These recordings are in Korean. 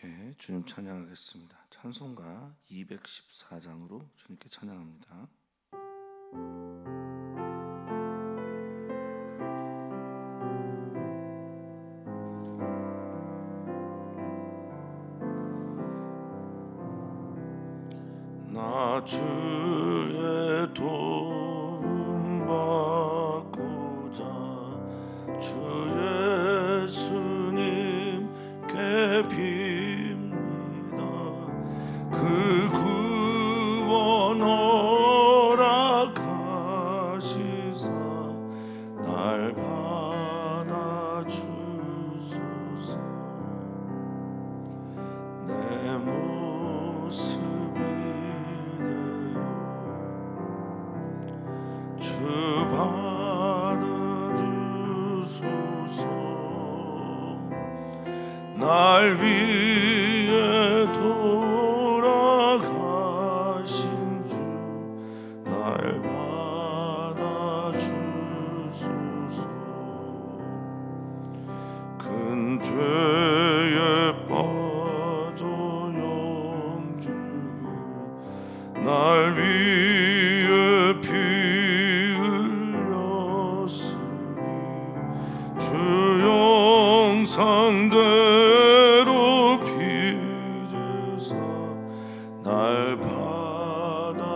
함께 주님 찬양하겠습니다. 찬송가 214장으로 주님께 찬양합니다. 나 주의 도움 받고자 주 예수님께 빕니다. 그 구원 허락하시사 날 받아주소서. 내 모습 주 받아주소서. 날 위해 돌아가신 주 날 받아주소서. 큰 죄에 빠져 영주고 날 위해 피 주 영상대로 빚으사 날 받아주소서.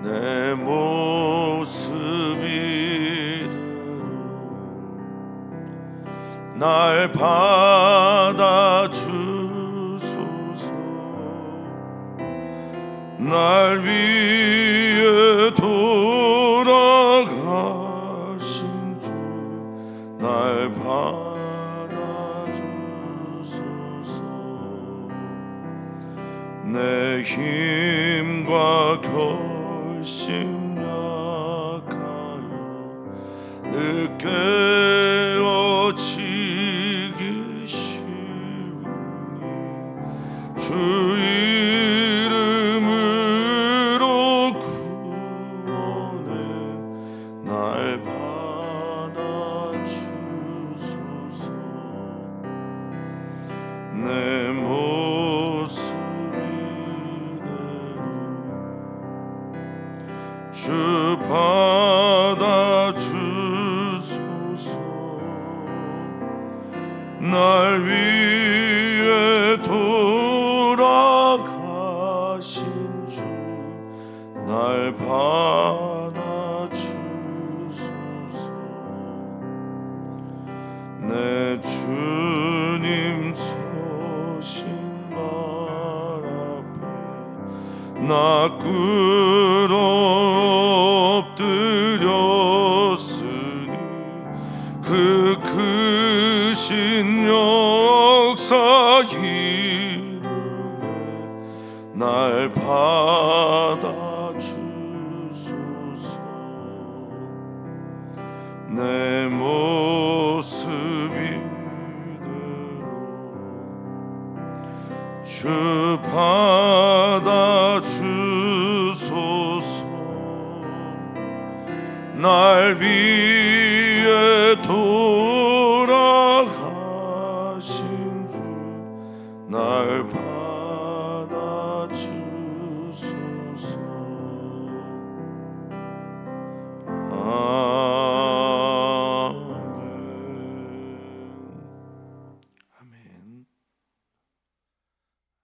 내 모습 이대로 날 받아주소서. 날 위해 돌아가신 주 날 받아주소서. 내 힘과 결심 약하여 늘 깨어지기 쉬우니 주 이름으로 구원해 날 받아주소서. 내 모습 이대로 주 받아주소서. 날 위해 돌아가신 주 날 받아주소서. 내 주님 서신 발 앞에 나 꿇어 엎드렸으니 그 크신 역사 이루에 날 받아주소서. 내 모습 이대로 주 받아주소서. 날 위해 돌아가신 주 날 받아주소서. 아멘.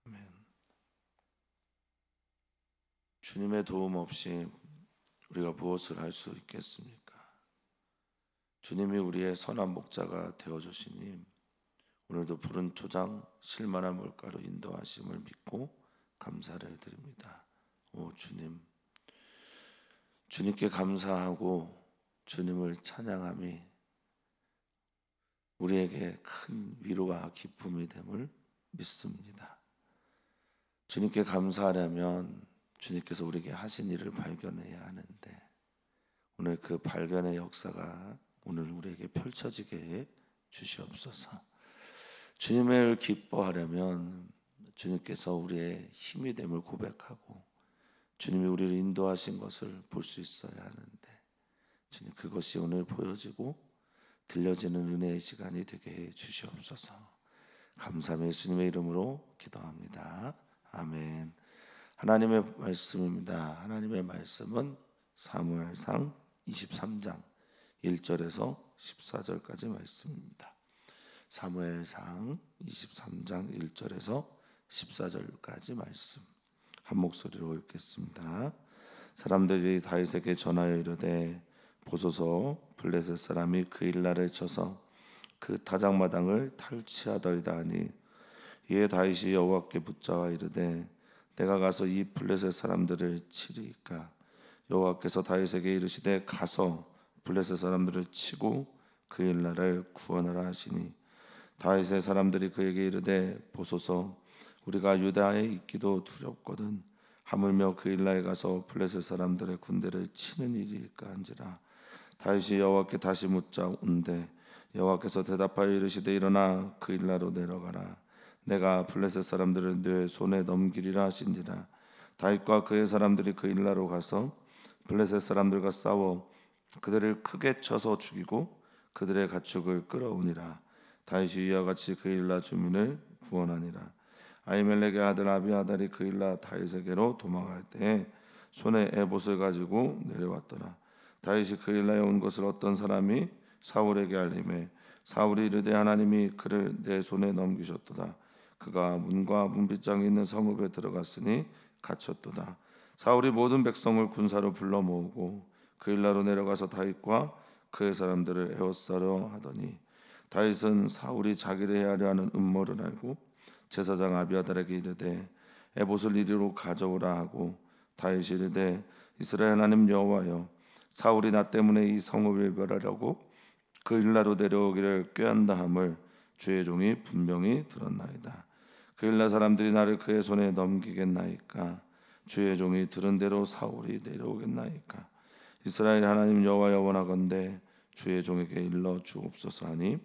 아멘. 주님의 도움 없이 우리가 무엇을 할 수 있겠습니까? 주님이 우리의 선한 목자가 되어주시니 오늘도 푸른 초장 실만한 물가로 인도하심을 믿고 감사를 드립니다. 오 주님, 주님께 감사하고 주님을 찬양함이 우리에게 큰 위로와 기쁨이 됨을 믿습니다. 주님께 감사하려면 주님께서 우리에게 하신 일을 발견해야 하는데 오늘 그 발견의 역사가 오늘 우리에게 펼쳐지게 해 주시옵소서. 주님을 기뻐하려면 주님께서 우리의 힘이 됨을 고백하고 주님이 우리를 인도하신 것을 볼 수 있어야 하는데 주님 그것이 오늘 보여지고 들려지는 은혜의 시간이 되게 해 주시옵소서. 감사함의 예수님의 이름으로 기도합니다. 아멘. 하나님의 말씀입니다. 하나님의 말씀은 사무엘상 23장 1절에서 14절까지 말씀입니다. 사무엘상 23장 1절에서 14절까지 말씀 한 목소리로 읽겠습니다. 사람들이 다윗에게 전하여 이르되 보소서 블레셋 사람이 그 일날에 쳐서 그 타작마당을 탈취하더이다 하니 이에 다윗이 여호와께 붙잡아 이르되 내가 가서 이 블레셋 사람들을 치리이까. 여호와께서 다윗에게 이르시되 가서 블레셋 사람들을 치고 그 일날을 구원하라 하시니 다윗의 사람들이 그에게 이르되 보소서 우리가 유다에 있기도 두렵거든 하물며 그 일날에 가서 블레셋 사람들의 군대를 치는 일일까 한지라. 다윗이 여호와께 다시 묻자 온대 여호와께서 대답하여 이르시되 일어나 그 일나로 내려가라. 내가 블레셋 사람들을 네 손에 넘기리라 하신지라. 다윗과 그의 사람들이 그 일나로 가서 블레셋 사람들과 싸워 그들을 크게 쳐서 죽이고 그들의 가축을 끌어오니라. 다윗이 이와 같이 그 일나 주민을 구원하니라. 아히멜렉의 아들 아비아달이 그 일나 다윗에게로 도망할 때에 손에 에봇을 가지고 내려왔더라. 다윗이 그 일나에 온 것을 어떤 사람이 사울에게 알림해 사울이 이르되 하나님이 그를 내 손에 넘기셨도다. 그가 문과 문빗장이 있는 성읍에 들어갔으니 갇혔도다. 사울이 모든 백성을 군사로 불러 모으고 그 일나로 내려가서 다윗과 그의 사람들을 에워싸려 하더니 다윗은 사울이 자기를 해하려 하는 음모를 알고 제사장 아비아달에게 이르되 에봇을 이리로 가져오라 하고 다윗이 이르되 이스라엘 하나님 여호와여 사울이 나 때문에 이 성읍을 멸하려고 그 일나로 내려오기를 꾀한다 함을 주의 종이 분명히 들었나이다. 그 일나 사람들이 나를 그의 손에 넘기겠나이까. 주의 종이 들은 대로 사울이 내려오겠나이까. 이스라엘 하나님 여호와여 원하건대 주의 종에게 일러 주옵소서 하니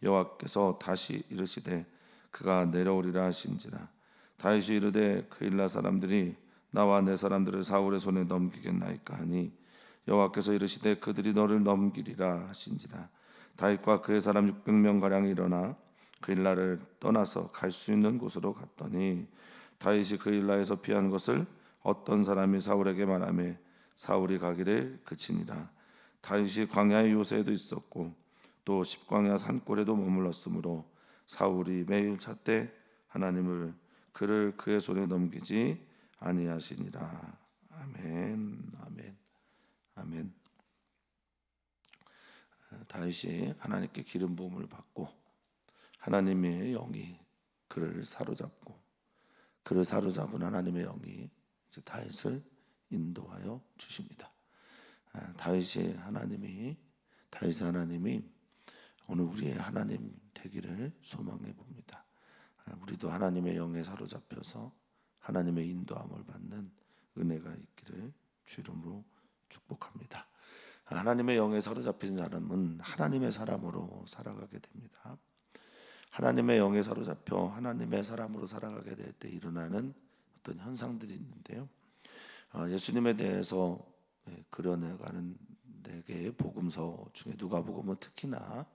여호와께서 다시 이르시되 그가 내려오리라 하신지라. 다윗이 이르되 그 일나 사람들이 나와 내 사람들을 사울의 손에 넘기겠나이까 하니 여호와께서 이르시되 그들이 너를 넘기리라 하신지라. 다윗과 그의 사람 600명 가량이 일어나 그 일나를 떠나서 갈 수 있는 곳으로 갔더니 다윗이 그 일나에서 피한 것을 어떤 사람이 사울에게 말하며 사울이 가기를 그치니라. 다윗이 광야의 요새에도 있었고 또 십광야 산골에도 머물렀으므로 사울이 매일 찾되 하나님을 그를 그의 손에 넘기지 아니하시니라. 아멘. 아멘. 아멘. 다윗이 하나님께 기름 부음을 받고 하나님의 영이 그를 사로잡고 그를 사로잡은 하나님의 영이 이제 다윗을 인도하여 주십니다. 다윗의 하나님이 오늘 우리의 하나님 되기를 소망해 봅니다. 우리도 하나님의 영에 사로잡혀서 하나님의 인도함을 받는 은혜가 있기를 주 이름으로 축복합니다. 하나님의 영에 사로잡힌 사람은 하나님의 사람으로 살아가게 됩니다. 하나님의 영에 사로잡혀 하나님의 사람으로 살아가게 될 때 일어나는 어떤 현상들이 있는데요. 예수님에 대해서 그려내가는 4개의 복음서 중에 누가복음은 특히나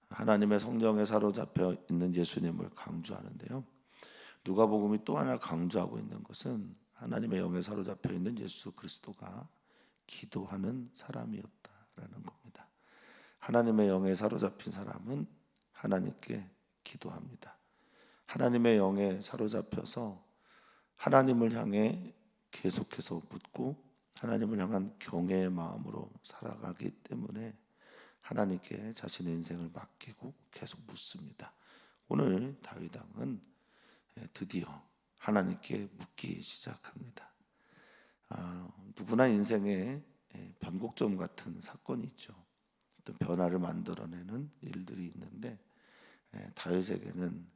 하나님의 성령에 사로잡혀 있는 예수님을 강조하는데요. 누가복음이 또 하나 강조하고 있는 것은 하나님의 영에 사로잡혀 있는 예수 그리스도가 기도하는 사람이었다라는 겁니다. 하나님의 영에 사로잡힌 사람은 하나님께 기도합니다. 하나님의 영에 사로잡혀서 하나님을 향해 계속해서 묻고 하나님을 향한 경외의 마음으로 살아가기 때문에 하나님께 자신의 인생을 맡기고 계속 묻습니다. 오늘 다윗 왕은 드디어 하나님께 묻기 시작합니다. 누구나 인생에 변곡점 같은 사건이 있죠. 어떤 변화를 만들어내는 일들이 있는데 다윗에게는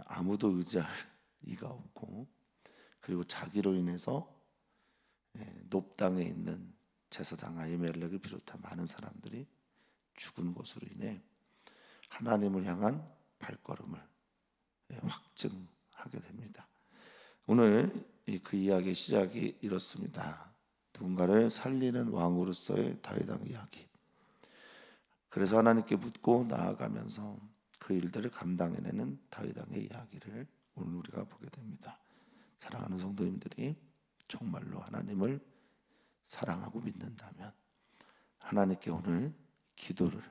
아무도 의지할 이가 없고 그리고 자기로 인해서 높당에 있는 제사장 아히멜렉을 비롯한 많은 사람들이 죽은 것으로 인해 하나님을 향한 발걸음을 확증하게 됩니다. 오늘 그 이야기의 시작이 이렇습니다. 누군가를 살리는 왕으로서의 다윗 왕 이야기. 그래서 하나님께 묻고 나아가면서 그 일들을 감당해내는 다윗 왕의 이야기를 오늘 우리가 보게 됩니다. 사랑하는 성도님들이 정말로 하나님을 사랑하고 믿는다면 하나님께 오늘 기도를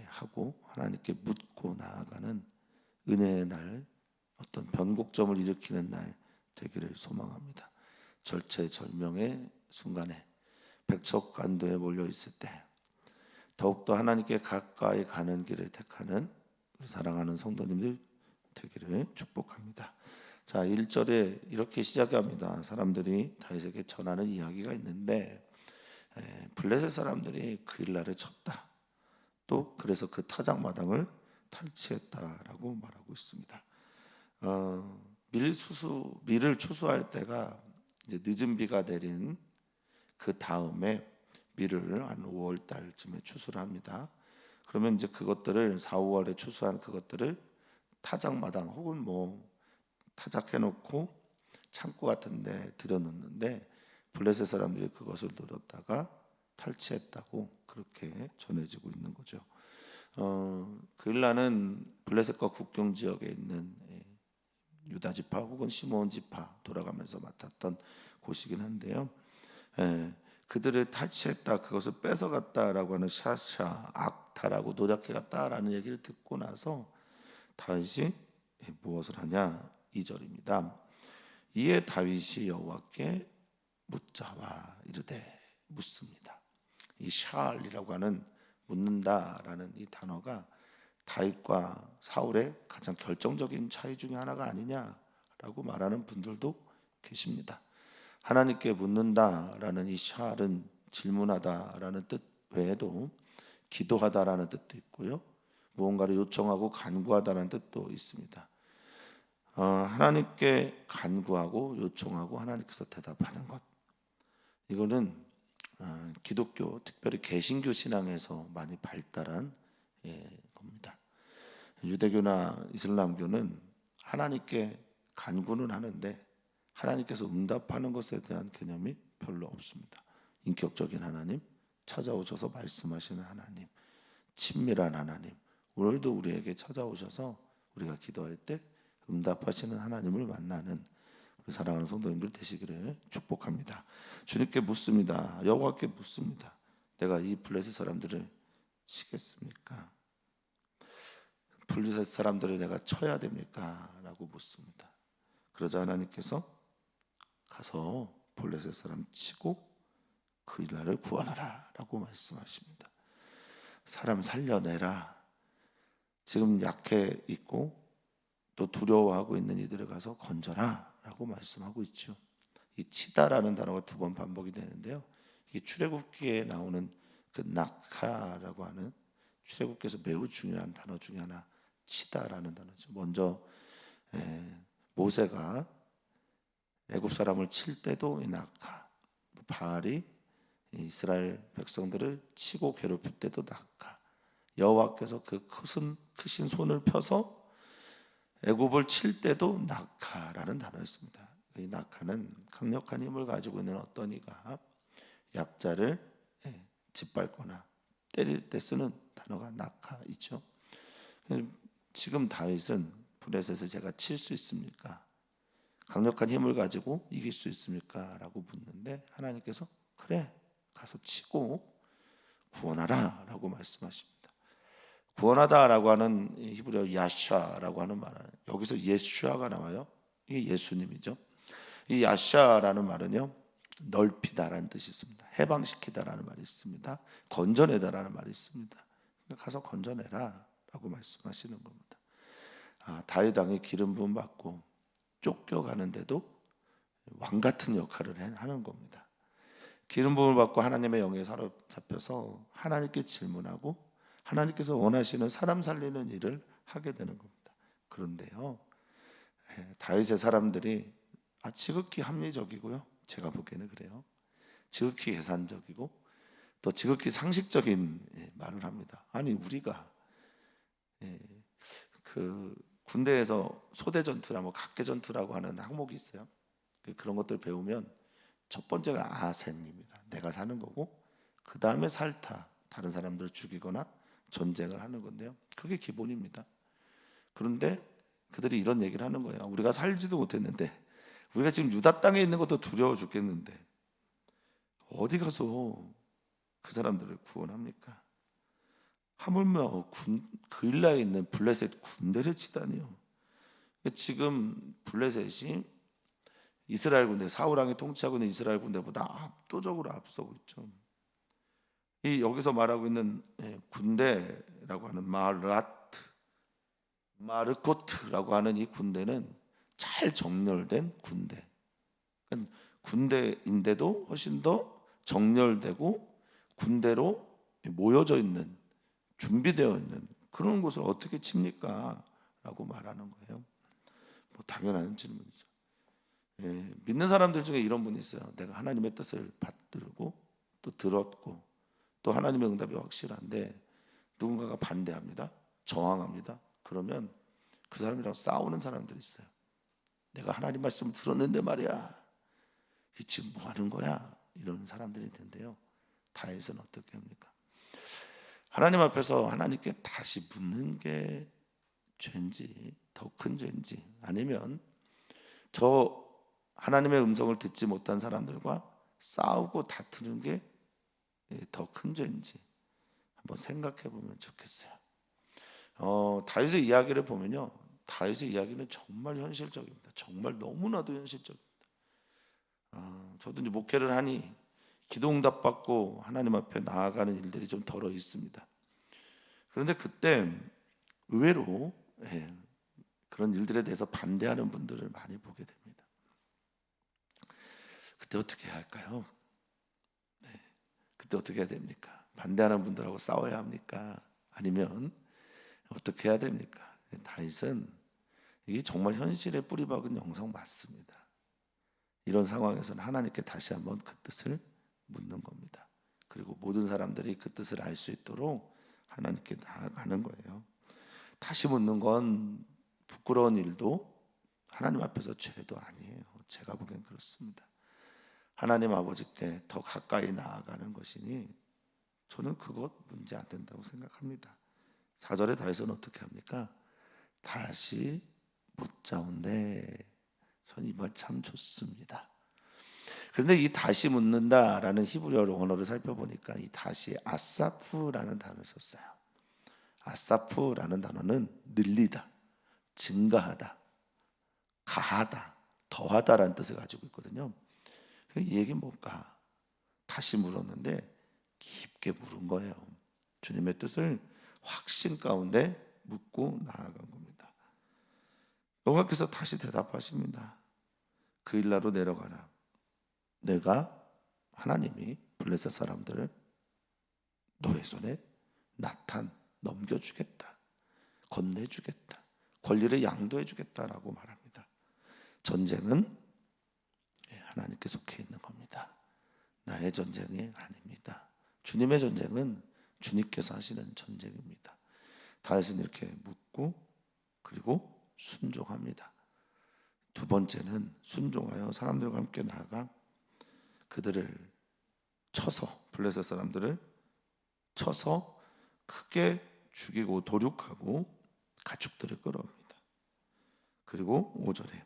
하고 하나님께 묻고 나아가는 은혜의 날, 어떤 변곡점을 일으키는 날 되기를 소망합니다. 절체절명의 순간에 백척간도에 몰려 있을 때 더욱더 하나님께 가까이 가는 길을 택하는 사랑하는 성도님들 되기를 축복합니다. 자, 1절에 이렇게 시작합니다. 사람들이 다윗에게 전하는 이야기가 있는데 블레셋 사람들이 그 일날에 쳤다. 또 그래서 그 타작마당을 탈취했다라고 말하고 있습니다. 밀을 추수할 때가 이제 늦은 비가 내린 그 다음에 밀을 한 5월 달쯤에 추수를 합니다. 그러면 이제 그것들을 4, 5월에 추수한 그것들을 타작마당 혹은 뭐 타작해 놓고 창고 같은 데 들여놓는데 블레셋 사람들이 그것을 노렸다가 탈취했다고 그렇게 전해지고 있는 거죠. 그 일라는 블레셋과 국경 지역에 있는 유다 지파 혹은 시므온 지파 돌아가면서 맡았던 곳이긴 한데요. 그들을 탈취했다, 그것을 뺏어갔다라고 하는 샤샤, 악타라고 노력해갔다라는 얘기를 듣고 나서 다윗이 무엇을 하냐? 2절입니다. 이에 다윗이 여호와께 묻자와 이르되 묻습니다. 이 샬이라고 하는 묻는다라는 이 단어가 다윗과 사울의 가장 결정적인 차이 중에 하나가 아니냐라고 말하는 분들도 계십니다. 하나님께 묻는다라는 이 샬은 질문하다라는 뜻 외에도 기도하다라는 뜻도 있고요, 무언가를 요청하고 간구하다라는 뜻도 있습니다. 하나님께 간구하고 요청하고 하나님께서 대답하는 것, 이거는 기독교, 특별히 개신교 신앙에서 많이 발달한 겁니다. 유대교나 이슬람교는 하나님께 간구는 하는데 하나님께서 응답하는 것에 대한 개념이 별로 없습니다. 인격적인 하나님, 찾아오셔서 말씀하시는 하나님, 친밀한 하나님, 오늘도 우리에게 찾아오셔서 우리가 기도할 때 응답하시는 하나님을 만나는 우리 사랑하는 성도님들 되시기를 축복합니다. 주님께 묻습니다. 여호와께 묻습니다. 내가 이 블레셋 사람들을 치겠습니까? 블레셋 사람들을 내가 쳐야 됩니까? 라고 묻습니다. 그러자 하나님께서 가서 블레셋 사람 치고 그 나라를 구원하라 라고 말씀하십니다. 사람 살려내라. 지금 약해 있고 또 두려워하고 있는 이들을 가서 건져라 라고 말씀하고 있죠. 이 치다라는 단어가 2번 반복이 되는데요, 이게 출애굽기에 나오는 그 낙하라고 하는 출애굽기에서 매우 중요한 단어 중에 하나, 치다라는 단어죠. 먼저 모세가 애굽 사람을 칠 때도 이 낙하, 바알이 이스라엘 백성들을 치고 괴롭힐 때도 낙하, 여호와께서 그 크신 손을 펴서 애굽을 칠 때도 낙하라는 단어였습니다. 이 낙하는 강력한 힘을 가지고 있는 어떤 이가 약자를 짓밟거나 때릴 때 쓰는 단어가 낙하이죠. 지금 다윗은 블레셋을 제가 칠 수 있습니까? 강력한 힘을 가지고 이길 수 있습니까? 라고 묻는데 하나님께서 그래, 가서 치고 구원하라 라고 말씀하십니다. 구원하다라고 하는 히브리어 야샤라고 하는 말은 여기서 예수아가 나와요. 이게 예수님이죠. 이 야샤라는 말은요, 넓히다라는 뜻이 있습니다. 해방시키다라는 말이 있습니다. 건져내다라는 말이 있습니다. 가서 건져내라 라고 말씀하시는 겁니다. 다윗 왕이 기름 부음 받고 쫓겨가는데도 왕 같은 역할을 하는 겁니다. 기름 부음을 받고 하나님의 영에 사로잡혀서 하나님께 질문하고 하나님께서 원하시는 사람 살리는 일을 하게 되는 겁니다. 그런데요, 다윗의 사람들이 지극히 합리적이고요, 제가 보기에는 그래요. 지극히 계산적이고 또 지극히 상식적인 말을 합니다. 아니, 우리가 그 군대에서 소대 전투나 뭐 각계 전투라고 하는 항목이 있어요. 그런 것들 배우면 첫 번째가 아센입니다. 내가 사는 거고, 그 다음에 살타, 다른 사람들을 죽이거나 전쟁을 하는 건데요. 그게 기본입니다. 그런데 그들이 이런 얘기를 하는 거예요. 우리가 살지도 못했는데, 우리가 지금 유다 땅에 있는 것도 두려워 죽겠는데 어디 가서 그 사람들을 구원합니까? 하물며 그일라에 있는 블레셋 군대를 치다니요. 지금 블레셋이 이스라엘 군대, 사울 왕이 통치하고 있는 이스라엘 군대보다 압도적으로 앞서고 있죠. 이 여기서 말하고 있는 군대라고 하는 마르코트라고 하는 이 군대는 잘 정렬된 군대. 그러니까 군대인데도 훨씬 더 정렬되고 군대로 모여져 있는, 준비되어 있는 그런 곳을 어떻게 칩니까? 라고 말하는 거예요. 뭐 당연한 질문이죠. 믿는 사람들 중에 이런 분이 있어요. 내가 하나님의 뜻을 받들고 또 들었고 또 하나님의 응답이 확실한데 누군가가 반대합니다. 저항합니다. 그러면 그 사람이랑 싸우는 사람들이 있어요. 내가 하나님 말씀을 들었는데 말이야, 이 지금 뭐 하는 거야? 이런 사람들이 있는데요. 다윗은 어떻게 합니까? 하나님 앞에서 하나님께 다시 묻는 게 죄인지, 더 큰 죄인지, 아니면 저 하나님의 음성을 듣지 못한 사람들과 싸우고 다투는 게 더 큰 죄인지 한번 생각해 보면 좋겠어요. 다윗의 이야기를 보면요, 다윗의 이야기는 정말 현실적입니다. 정말 너무나도 현실적입니다. 저도 이제 목회를 하니 기도응답 받고 하나님 앞에 나아가는 일들이 좀 덜어 있습니다. 그런데 그때 의외로 그런 일들에 대해서 반대하는 분들을 많이 보게 됩니다. 그때 어떻게 해야 할까요? 그때 어떻게 해야 됩니까? 반대하는 분들하고 싸워야 합니까? 아니면 어떻게 해야 됩니까? 다윗은 이게 정말 현실에 뿌리박은 영성 맞습니다. 이런 상황에서는 하나님께 다시 한번 그 뜻을 묻는 겁니다. 그리고 모든 사람들이 그 뜻을 알 수 있도록 하나님께 나아가는 거예요. 다시 묻는 건 부끄러운 일도 하나님 앞에서 죄도 아니에요. 제가 보기엔 그렇습니다. 하나님 아버지께 더 가까이 나아가는 것이니 저는 그것 문제 안 된다고 생각합니다. 4절에 다윗은 어떻게 합니까? 다시 묻자온데, 전 이 말 참 좋습니다. 그런데 이 다시 묻는다라는 히브리어 언어를 살펴보니까 이 다시 아사프라는 단어를 썼어요. 아사프라는 단어는 늘리다, 증가하다, 가하다, 더하다라는 뜻을 가지고 있거든요. 이 얘기는 뭘까? 다시 물었는데 깊게 물은 거예요. 주님의 뜻을 확신 가운데 묻고 나아간 겁니다. 여호와께서 다시 대답하십니다. 그 일나로 내려가라. 내가 하나님이 블레셋 사람들을 너의 손에 넘겨주겠다, 건네주겠다, 권리를 양도해주겠다라고 말합니다. 전쟁은 하나님께 속해 있는 겁니다. 나의 전쟁이 아닙니다. 주님의 전쟁은 주님께서 하시는 전쟁입니다. 다윗은 이렇게 묻고 그리고 순종합니다. 두 번째는 순종하여 사람들과 함께 나아가 그들을 쳐서, 블레셋 사람들을 쳐서 크게 죽이고 도륙하고 가축들을 끌어옵니다. 그리고 5절에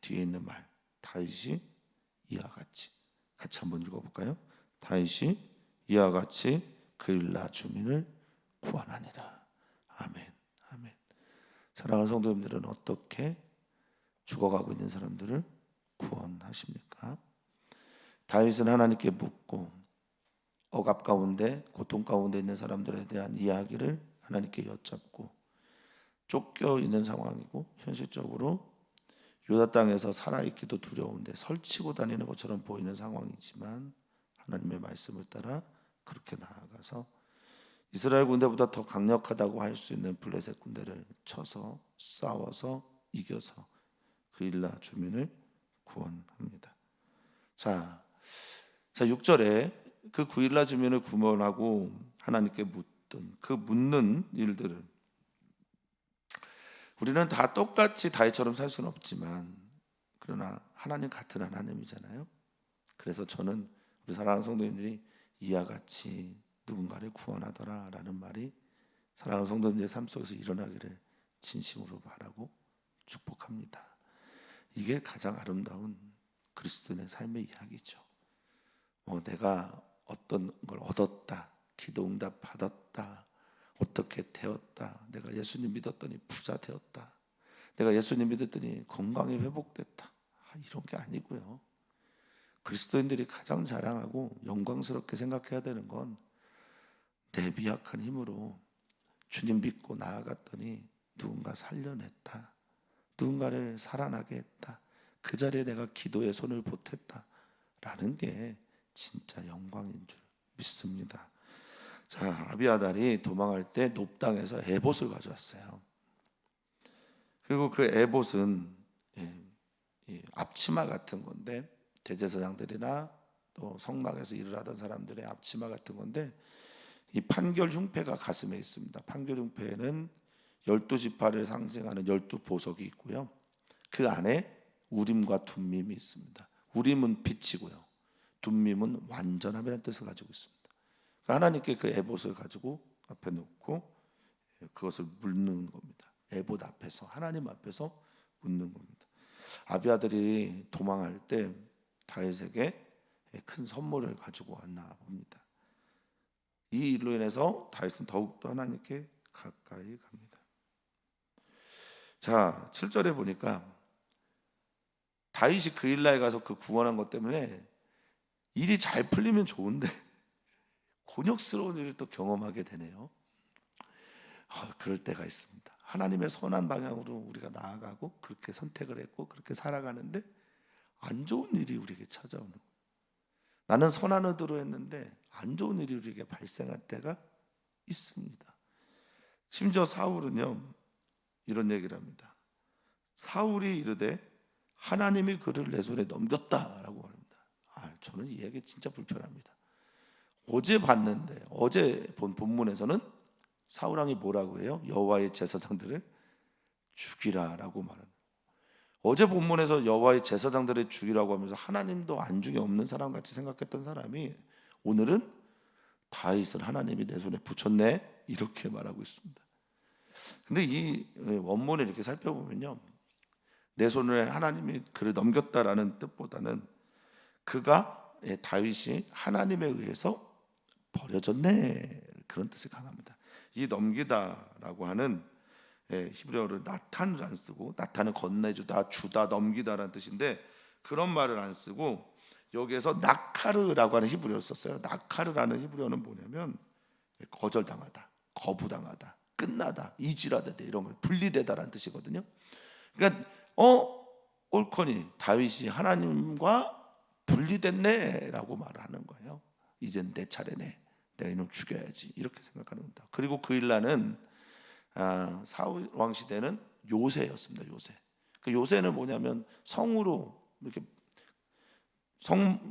뒤에 있는 말, 다윗이 이와 같이, 같이 한번 읽어볼까요? 다윗이 이와 같이 그일라 주민을 구원하니라. 아멘, 아멘. 사랑하는 성도님들은 어떻게 죽어가고 있는 사람들을 구원하십니까? 다윗은 하나님께 묻고 억압 가운데, 고통 가운데 있는 사람들에 대한 이야기를 하나님께 여쭙고, 쫓겨 있는 상황이고 현실적으로 유다 땅에서 살아있기도 두려운데 설치고 다니는 것처럼 보이는 상황이지만 하나님의 말씀을 따라 그렇게 나아가서 이스라엘 군대보다 더 강력하다고 할 수 있는 블레셋 군대를 쳐서 싸워서 이겨서 그일라 주민을 구원합니다. 자 6절에 그 그일라 주민을 구원하고 하나님께 묻던 그 묻는 일들을, 우리는 다 똑같이 다윗처럼 살 수는 없지만 그러나 하나님 같은 하나님이잖아요. 그래서 저는 우리 사랑하는 성도님들이 이와 같이 누군가를 구원하더라라는 말이 사랑하는 성도님의 삶 속에서 일어나기를 진심으로 바라고 축복합니다. 이게 가장 아름다운 그리스도인의 삶의 이야기죠. 내가 어떤 걸 얻었다, 기도 응답 받았다, 어떻게 되었다, 내가 예수님 믿었더니 부자 되었다, 내가 예수님 믿었더니 건강이 회복됐다, 이런 게 아니고요. 그리스도인들이 가장 자랑하고 영광스럽게 생각해야 되는 건 내 미약한 힘으로 주님 믿고 나아갔더니 누군가 살려냈다, 누군가를 살아나게 했다, 그 자리에 내가 기도의 손을 보탰다 라는 게 진짜 영광인 줄 믿습니다. 자, 아비아달이 도망할 때 놉당에서 에봇을 가져왔어요. 그리고 그 에봇은 앞치마 같은 건데, 대제사장들이나 또 성막에서 일을 하던 사람들의 앞치마 같은 건데, 이 판결 흉패가 가슴에 있습니다. 판결 흉패에는 12지파를 상징하는 12보석이 있고요. 그 안에 우림과 둠밈이 있습니다. 우림은 빛이고요, 둠밈은 완전함이라는 뜻을 가지고 있습니다. 하나님께 그 에봇을 가지고 앞에 놓고 그것을 묻는 겁니다. 에봇 앞에서, 하나님 앞에서 묻는 겁니다. 아비아들이 도망할 때 다윗에게 큰 선물을 가지고 왔나 봅니다. 이 일로 인해서 다윗은 더욱더 하나님께 가까이 갑니다. 자, 7절에 보니까 다윗이 그일라에 가서 그 구원한 것 때문에 일이 잘 풀리면 좋은데 곤욕스러운 일을 또 경험하게 되네요. 그럴 때가 있습니다. 하나님의 선한 방향으로 우리가 나아가고 그렇게 선택을 했고 그렇게 살아가는데 안 좋은 일이 우리에게 찾아오는 거예요. 나는 선한 의도로 했는데 안 좋은 일이 우리에게 발생할 때가 있습니다. 심지어 사울은요, 이런 얘기를 합니다. 사울이 이르되 하나님이 그를 내 손에 넘겼다라고 합니다. 저는 이 얘기 진짜 불편합니다. 어제 봤는데, 어제 본 본문에서는 사울 왕이 뭐라고 해요? 여호와의 제사장들을 죽이라라고 말합니다. 어제 본문에서 여호와의 제사장들을 죽이라고 하면서 하나님도 안중에 없는 사람 같이 생각했던 사람이 오늘은 다윗을 하나님이 내 손에 붙였네 이렇게 말하고 있습니다. 근데 이 원문을 이렇게 살펴보면요, 내 손에 하나님이 그를 넘겼다라는 뜻보다는 그가, 다윗이 하나님에 의해서 버려졌네, 그런 뜻이 강합니다. 이 넘기다라고 하는 히브리어를 나탄을 안 쓰고, 나탄은 건네주다, 주다, 넘기다라는 뜻인데 그런 말을 안 쓰고 여기에서 나카르라고 하는 히브리어를 썼어요. 나카르라는 히브리어는 뭐냐면 거절당하다, 거부당하다, 끝나다, 이지라되다, 이런 거, 분리되다라는 뜻이거든요. 그러니까 옳거니 다윗이 하나님과 분리됐네라고 말하는 거예요. 이젠 내 차례네, 내가 이놈 죽여야지, 이렇게 생각하는 겁니다. 그리고 그일라는 사울 왕 시대는 요새였습니다. 요새. 그 요새는 뭐냐면 성으로 이렇게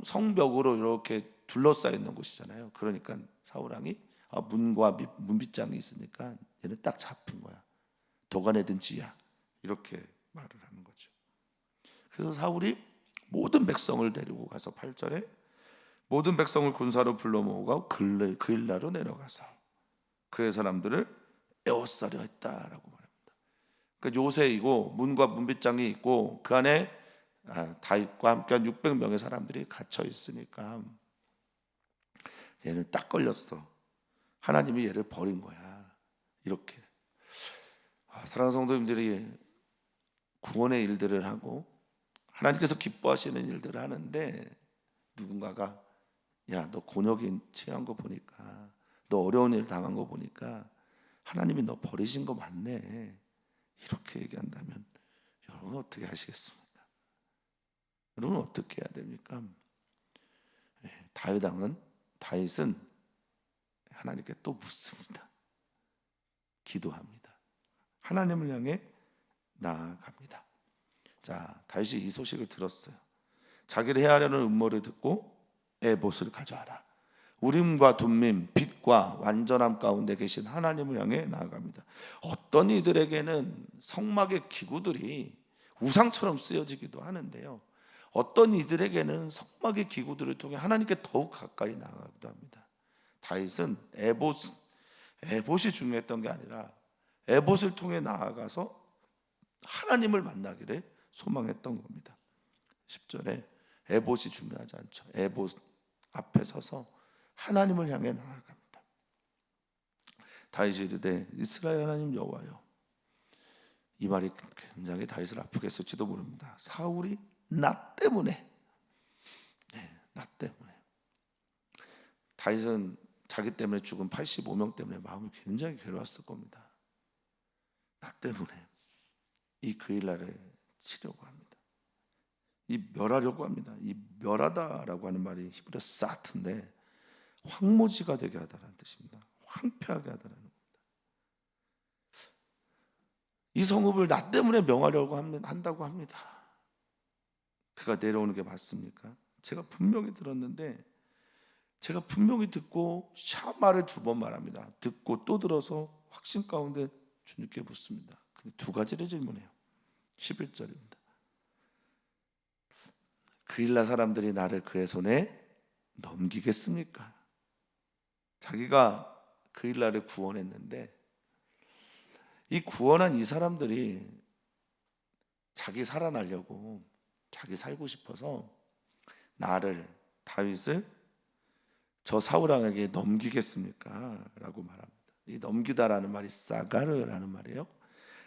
성벽으로 이렇게 둘러싸여 있는 곳이잖아요. 그러니까 사울 왕이 문과 문빗장이 있으니까 얘는 딱 잡힌 거야. 도가내든 지야, 이렇게 말을 하는 거죠. 그래서 사울이 모든 백성을 데리고 가서 8절에 모든 백성을 군사로 불러 모으고 그일라로 내려가서 그의 사람들을 에워싸려 했다라고 말합니다. 그러니까 요새이고 문과 문빗장이 있고 그 안에 다윗과 함께한 600명의 사람들이 갇혀 있으니까 얘는 딱 걸렸어. 하나님이 얘를 버린 거야. 이렇게 사랑하는 성도님들이 구원의 일들을 하고 하나님께서 기뻐하시는 일들을 하는데 누군가가 야, 너 곤욕이 취한 거 보니까, 너 어려운 일 당한 거 보니까 하나님이 너 버리신 거 맞네, 이렇게 얘기한다면 여러분 어떻게 하시겠습니까? 여러분 어떻게 해야 됩니까? 다윗은 하나님께 또 묻습니다. 기도합니다. 하나님을 향해 나아갑니다. 자, 다윗이 이 소식을 들었어요. 자기를 해하려는 음모를 듣고 에봇을 가져와라. 우림과 둠밈, 빛과 완전함 가운데 계신 하나님을 향해 나아갑니다. 어떤 이들에게는 성막의 기구들이 우상처럼 쓰여지기도 하는데요, 어떤 이들에게는 성막의 기구들을 통해 하나님께 더욱 가까이 나아가기도 합니다. 다윗은 에봇이 중요했던 게 아니라 에봇을 통해 나아가서 하나님을 만나기를 소망했던 겁니다. 10절에 에봇이 중요하지 않죠. 에봇 앞에 서서 하나님을 향해 나아갑니다. 다윗이 이르되 이스라엘 하나님 여호와여. 이 말이 굉장히 다윗을 아프게 했을지도 모릅니다. 사울이 나 때문에, 나 때문에. 다윗은 자기 때문에 죽은 85명 때문에 마음이 굉장히 괴로웠을 겁니다. 나 때문에 이 그일라를 치려고 합니다. 이 멸하려고 합니다. 이 멸하다라고 하는 말이 히브리어 사트인데 황무지가 되게 하다라는 뜻입니다. 황폐하게 하다라는 겁니다. 이 성읍을 나 때문에 명하려고 한다고 합니다. 그가 내려오는 게 맞습니까? 제가 분명히 들었는데 제가 분명히 듣고 샤마를 2번 말합니다. 듣고 또 들어서 확신 가운데 주님께 묻습니다. 근데 2가지를 질문해요. 11절입니다. 그일라 사람들이 나를 그의 손에 넘기겠습니까? 자기가 그일라를 구원했는데 이 구원한 이 사람들이 자기 살아나려고, 자기 살고 싶어서 나를, 다윗을 저 사울왕에게 넘기겠습니까? 라고 말합니다. 이 넘기다라는 말이 사가르라는 말이에요.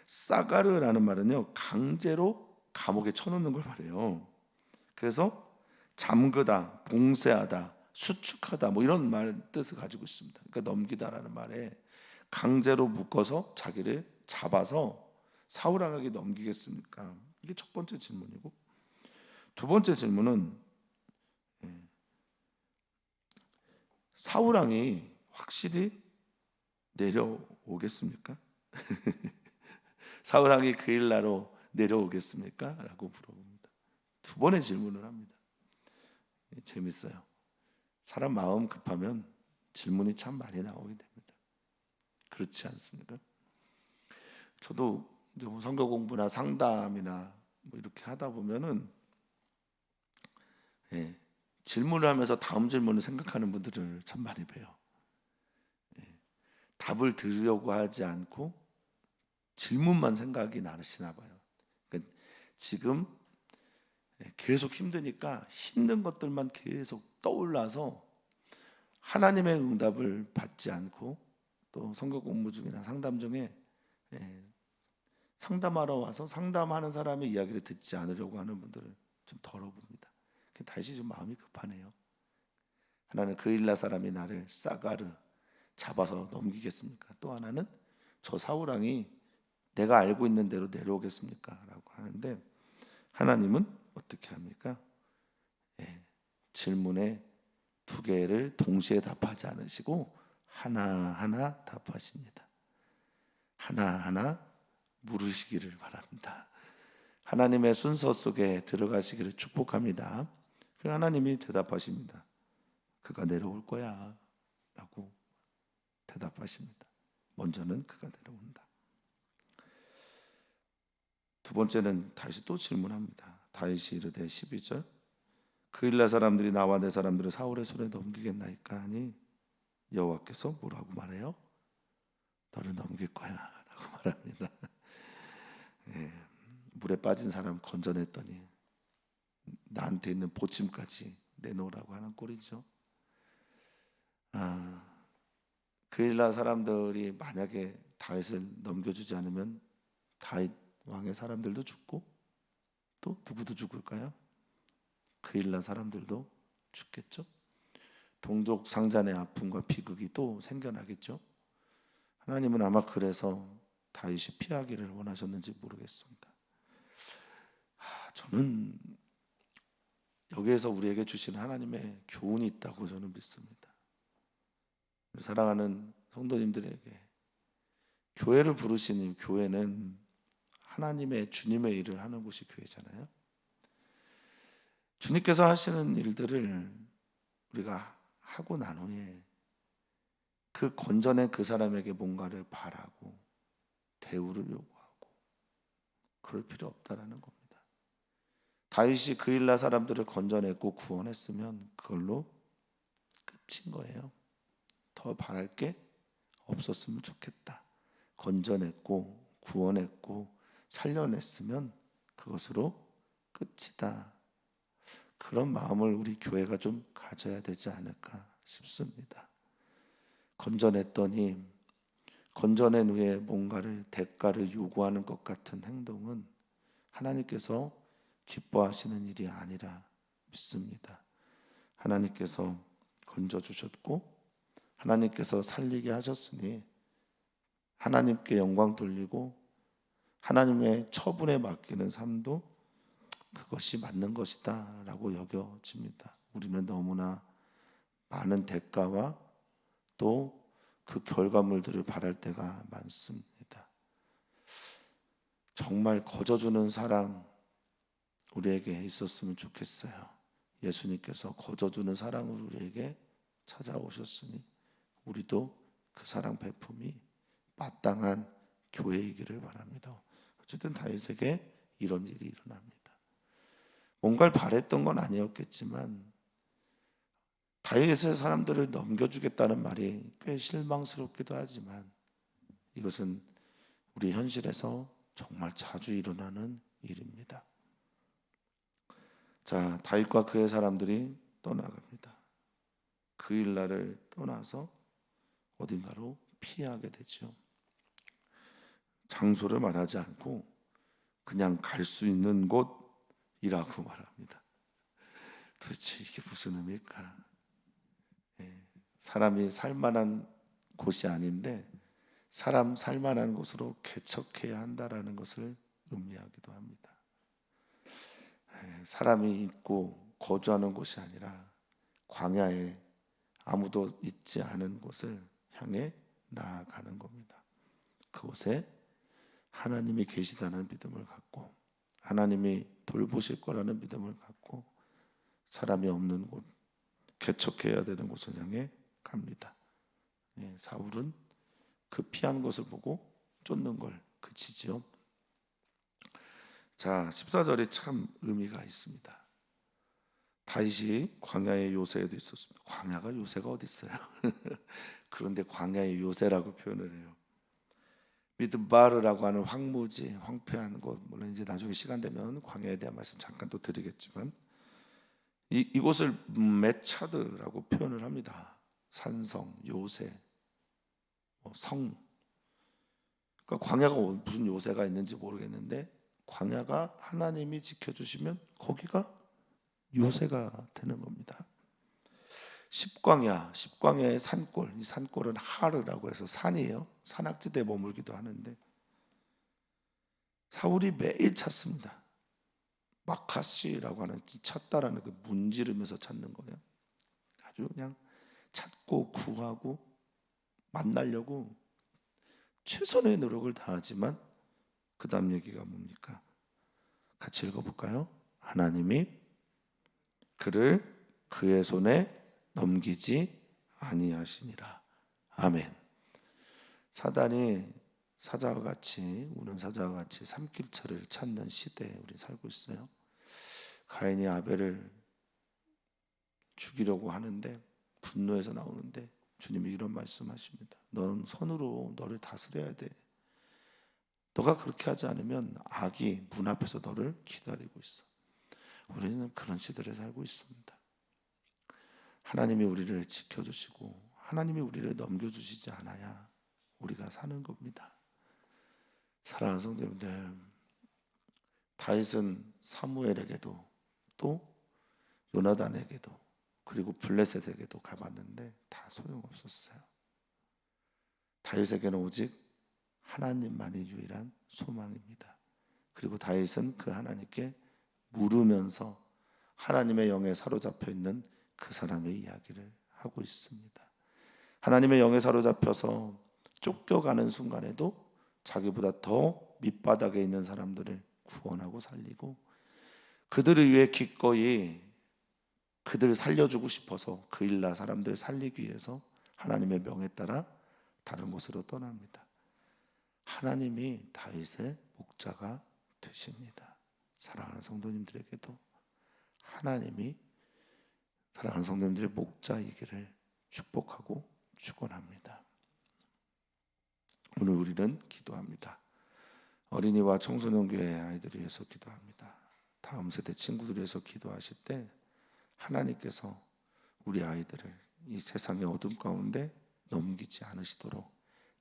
사가르라는 말은요, 강제로 감옥에 쳐놓는 걸 말해요. 그래서 잠그다, 봉쇄하다, 수축하다 뭐 이런 말 뜻을 가지고 있습니다. 그러니까 넘기다라는 말에 강제로 묶어서 자기를 잡아서 사울왕에게 넘기겠습니까? 이게 첫 번째 질문이고, 2번째 질문은 사울왕이 확실히 내려오겠습니까? 사울왕이 그일라로 내려오겠습니까? 라고 물어봅니다. 2번의 질문을 합니다. 재밌어요. 사람 마음 급하면 질문이 참 많이 나오게 됩니다. 그렇지 않습니까? 저도 성경 공부나 상담이나 뭐 이렇게 하다 보면은 질문을 하면서 다음 질문을 생각하는 분들을 참 많이 봬요. 답을 들으려고 하지 않고 질문만 생각이 나시나 봐요. 그러니까 지금 계속 힘드니까 힘든 것들만 계속 떠올라서 하나님의 응답을 받지 않고, 또 성경 공부 중이나 상담 중에 상담하러 와서 상담하는 사람의 이야기를 듣지 않으려고 하는 분들을 좀 덜어봅니다. 다시 좀 마음이 급하네요. 하나는 그일라 사람이 나를 사가르 잡아서 넘기겠습니까? 또 하나는 저 사울왕이 내가 알고 있는 대로 내려오겠습니까? 라고 하는데 하나님은 어떻게 합니까? 질문에 2개를 동시에 답하지 않으시고 하나하나 답하십니다. 하나하나 물으시기를 바랍니다. 하나님의 순서 속에 들어가시기를 축복합니다. 그래서 하나님이 대답하십니다. 그가 내려올 거야 라고 대답하십니다. 먼저는 그가 내려온다. 2번째는 다시 또 질문합니다. 다윗이 이르되 12절 그일라 사람들이 나와 내 사람들을 사울의 손에 넘기겠나이까 하니 여호와께서 뭐라고 말해요? 너를 넘길 거야 라고 말합니다. 물에 빠진 사람 건져냈더니 나한테 있는 보침까지 내놓으라고 하는 꼴이죠. 그일라 사람들이 만약에 다윗을 넘겨주지 않으면 다윗 왕의 사람들도 죽고 또 누구도 죽을까요? 그일라 사람들도 죽겠죠. 동족 상잔의 아픔과 비극이 또 생겨나겠죠. 하나님은 아마 그래서 다윗이 피하기를 원하셨는지 모르겠습니다. 저는 여기에서 우리에게 주신 하나님의 교훈이 있다고 저는 믿습니다. 사랑하는 성도님들에게 교회를 부르신 교회는 하나님의 주님의 일을 하는 곳이 교회잖아요. 주님께서 하시는 일들을 우리가 하고 난 후에 그 건져낸 그 사람에게 뭔가를 바라고 대우를 요구하고 그럴 필요 없다라는 겁니다. 다윗이 그일라 사람들을 건져냈고 구원했으면 그걸로 끝인 거예요. 더 바랄 게 없었으면 좋겠다. 건져냈고 구원했고 살려냈으면 그것으로 끝이다. 그런 마음을 우리 교회가 좀 가져야 되지 않을까 싶습니다. 건져냈더니 건져낸 후에 뭔가를 대가를 요구하는 것 같은 행동은 하나님께서 기뻐하시는 일이 아니라 믿습니다. 하나님께서 건져주셨고 하나님께서 살리게 하셨으니 하나님께 영광 돌리고 하나님의 처분에 맡기는 삶도 그것이 맞는 것이다 라고 여겨집니다. 우리는 너무나 많은 대가와 또 그 결과물들을 바랄 때가 많습니다. 정말 거저주는 사랑 우리에게 있었으면 좋겠어요. 예수님께서 거저주는 사랑을 우리에게 찾아오셨으니 우리도 그 사랑 베품이 마땅한 교회이기를 바랍니다. 어쨌든 다윗에게 이런 일이 일어납니다. 뭔가를 바랬던 건 아니었겠지만 다윗의 사람들을 넘겨주겠다는 말이 꽤 실망스럽기도 하지만 이것은 우리 현실에서 정말 자주 일어나는 일입니다. 자, 다윗과 그의 사람들이 떠나갑니다. 그 일날을 떠나서 어딘가로 피하게 되죠. 장소를 말하지 않고 그냥 갈 수 있는 곳이라고 말합니다. 도대체 이게 무슨 의미일까? 사람이 살만한 곳이 아닌데 사람 살만한 곳으로 개척해야 한다라는 것을 의미하기도 합니다. 사람이 있고 거주하는 곳이 아니라 광야에 아무도 있지 않은 곳을 향해 나아가는 겁니다. 그곳에 하나님이 계시다는 믿음을 갖고 하나님이 돌보실 거라는 믿음을 갖고 사람이 없는 곳, 개척해야 되는 곳을 향해 갑니다. 사울은 그 피한 것을 보고 쫓는 걸 그치지요. 자, 14절이 참 의미가 있습니다. 다윗이 광야의 요새에도 있었습니다. 광야가 요새가 어디 있어요? 그런데 광야의 요새라고 표현을 해요. 미드바르라고 하는 황무지, 황폐한 곳. 물론 이제 나중에 시간 되면 광야에 대한 말씀 잠깐 또 드리겠지만 이곳을 메차드라고 표현을 합니다. 산성, 요새, 성. 그러니까 광야가 무슨 요새가 있는지 모르겠는데 광야가 하나님이 지켜주시면 거기가 요새가 되는 겁니다. 십광야의 산골, 이 산골은 하르라고 해서 산이에요. 산악지대에 머물기도 하는데 사울이 매일 찾습니다. 마카시라고 하는 찾다라는 그 문지르면서 찾는 거예요. 아주 그냥 찾고 구하고 만나려고 최선의 노력을 다하지만 그 다음 얘기가 뭡니까? 같이 읽어볼까요? 하나님이 그를 그의 손에 넘기지 아니하시니라. 아멘. 사단이 사자와 같이 우는 사자와 같이 삼킬처를 찾는 시대에 우리 살고 있어요. 가인이 아벨을 죽이려고 하는데 분노해서 나오는데 주님이 이런 말씀하십니다. 넌 손으로 너를 다스려야 돼. 너가 그렇게 하지 않으면 악이 문 앞에서 너를 기다리고 있어. 우리는 그런 시대를 살고 있습니다. 하나님이 우리를 지켜주시고 하나님이 우리를 넘겨주시지 않아야 우리가 사는 겁니다. 사랑하는 성도님들, 다윗은 사무엘에게도 또 요나단에게도 그리고 블레셋에게도 가봤는데 다 소용없었어요. 다윗에게는 오직 하나님만이 유일한 소망입니다. 그리고 다윗은 그 하나님께 물으면서 하나님의 영에 사로잡혀 있는 그 사람의 이야기를 하고 있습니다. 하나님의 영에 사로잡혀서 쫓겨가는 순간에도 자기보다 더 밑바닥에 있는 사람들을 구원하고 살리고 그들을 위해 기꺼이 그들을 살려주고 싶어서 그 일나 사람들을 살리기 위해서 하나님의 명에 따라 다른 곳으로 떠납니다. 하나님이 다윗의 목자가 되십니다. 사랑하는 성도님들에게도 하나님이 사랑하는 성도님들의 목자이기를 축복하고 축원합니다. 오늘 우리는 기도합니다. 어린이와 청소년 교회 아이들을 위해서 기도합니다. 다음 세대 친구들을 위해서 기도하실 때 하나님께서 우리 아이들을 이 세상의 어둠 가운데 넘기지 않으시도록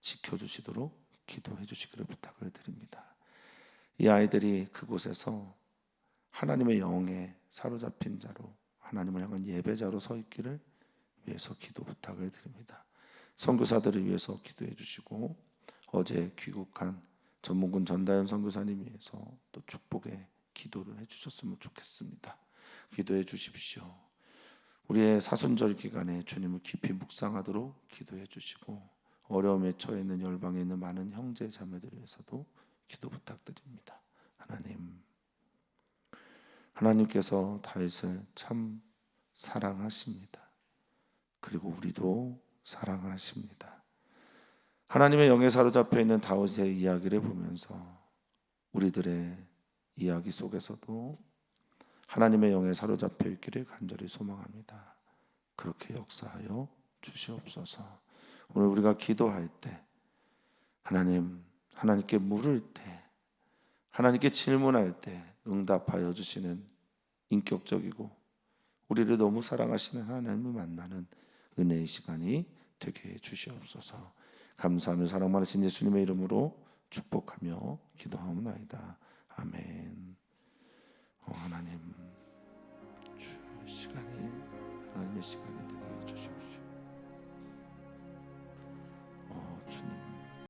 지켜주시도록 기도해 주시기를 부탁을 드립니다. 이 아이들이 그곳에서 하나님의 영에 사로잡힌 자로 하나님을 향한 예배자로 서 있기를 위해서 기도 부탁을 드립니다. 선교사들을 위해서 기도해 주시고 어제 귀국한 전문군 전다현 선교사님 위해서 또 축복의 기도를 해주셨으면 좋겠습니다. 기도해 주십시오. 우리의 사순절 기간에 주님을 깊이 묵상하도록 기도해 주시고 어려움에 처해 있는 열방에 있는 많은 형제 자매들을 위해서도 기도 부탁드립니다. 하나님께서 다윗을 참 사랑하십니다. 그리고 우리도 사랑하십니다. 하나님의 영에 사로잡혀 있는 다윗의 이야기를 보면서 우리들의 이야기 속에서도 하나님의 영에 사로잡혀 있기를 간절히 소망합니다. 그렇게 역사하여 주시옵소서. 오늘 우리가 기도할 때 하나님께 물을 때 하나님께 질문할 때 응답하여 주시는 인격적이고 우리를 너무 사랑하시는 하나님을 만나는 은혜의 시간이 되게 해 주시옵소서. 감사하며 사랑 많으신 예수님의 이름으로 축복하며 기도하옵나이다. 아멘. 하나님, 주 시간이 하나님의 시간이